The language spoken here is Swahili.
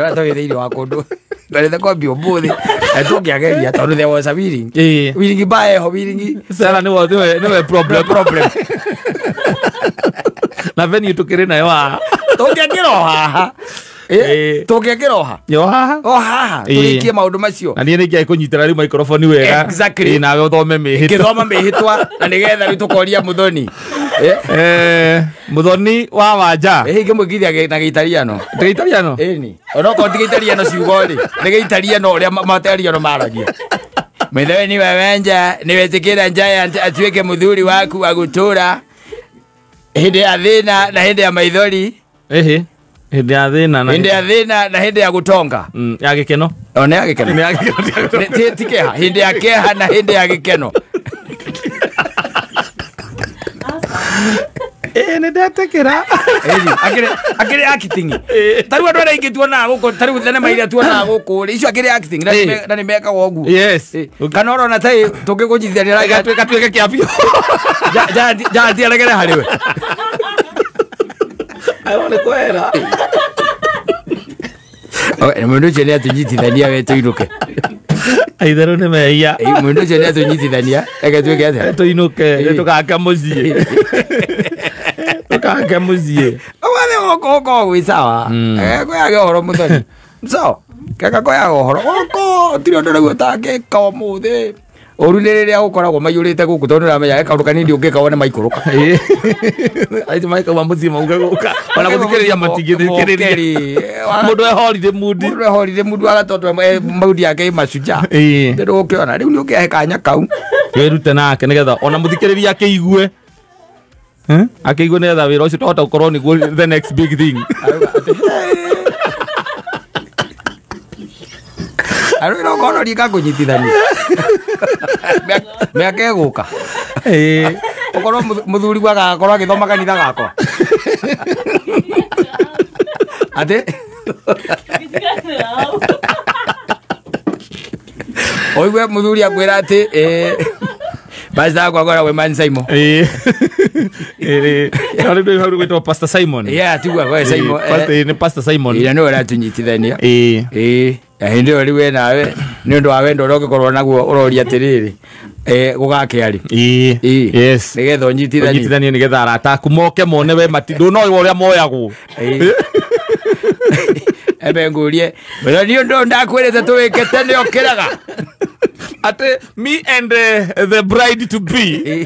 Kana to thiri wa kundu. Ngare ko biombuthi. Etukiageria tondu there was a willing. Willing bae ho willing. Sala no problem. Na venue tukire nayo ha. Tukiagiroha. Tukiagiroha. Yo haha. O haha. Tulikie maundu macio. Na niĩ nĩngĩ kũnyitĩra rĩ microphone wega. Exactly. Nawe ũthome mĩhĩtwa. Ngĩthoma mĩhĩtwa na nĩgetha rĩu tũkoria Muthoni. Muthoni wa Wanja. Ngĩmwĩkithia na Gĩitariano. Gĩitariano? Ĩni. Ona ko Gĩitariano ciugo rĩ. Nĩ Gĩitariano ũrĩa Matariano maragia. Muthoni wa Wanja nĩwetĩkĩra Giant atuĩke mũthuri waku wa gũtũra hĩndĩ ya thĩna na hĩndĩ ya maithori. Hĩndĩ ya thĩna na hĩndĩ ya gũtonga. Ya gĩkeno. Ona ya gĩkeno. Tikeha hĩndĩ ya keha na hĩndĩ ya gĩkeno. Nĩndetĩkĩra. Akĩrĩ acting. Tarĩu andũ arĩa aingĩ tuonaga gũkũ, tarĩu thenema iria tuonaga gũkũ rĩ, icio akĩrĩ acting na nĩmekaga ũguo. Yes. Kana ũrona ta tũngĩkũnyitithania gatuĩke kĩa biũ. Giant aregere harĩ we. Nĩ kwera. Mũndũ ũcio nĩ atunyitithania we tũinũke. Aitherũ nĩ mehia. Mũndũ ũcio nĩ atunyitithania reke tuĩke atĩa. Tũinũke tũkake mũciĩ. Tũkake mũciĩ. Wale gũkũ gwĩ sawa. Koyaga ũhoro Muthoni. So, keka koyaga ũhoro. Gũkũ tiri ũndũ rĩu ũtangĩka ũmũthĩ. Oru nĩ rĩrĩa ũkoragwo maiyũrĩte gũkũ tondũ nĩramenya kaũndũ kanini ũngĩka wone maikũrũka. Aitũ maikauma mũciĩ mauga gũka. Ona gũthikĩrĩria matingĩthikĩrĩria. Mũndũ ehorire mudi. Mũndũ ehorire mudi agatondwo maudi yake macuja. Ndĩrĩ ũkĩona rĩu nĩ ũkĩahe kanya kau. Wĩrute nake nĩgetha ona mũthikĩrĩria akĩigue. Akĩigue nĩgetha wĩra ũcio tũhota gũkorwo nĩguo the next big thing. Arũ no kono rika kũnyitithania. Mĩaka ĩgũka. Ũkorwo mũthuri wagakorwo agĩthoma kanitha gakwa. Ate? Oigwe mũthuri akwĩra atĩ Pastor kwa we Man Simon. Ndio ndio gwetwa Pastor Simon. Yeah, tigwa kwa Simon. Pastor Simon. Ira no aratunyitithania. Ndio riwe nawe nĩ ũndũ wa wendo ũrĩa ũngĩkorwo naguo ũroria atĩrĩrĩ gũgake arĩ. Yes. Nĩgetha ũnyitithanie nĩgetha arata aku moke mone we matindũ no ũrĩa moyagwo. Ebe ngurie nĩ ũndũ ndakwĩrĩte tũwĩke tene ũkĩraga. Ate me and the bride to be.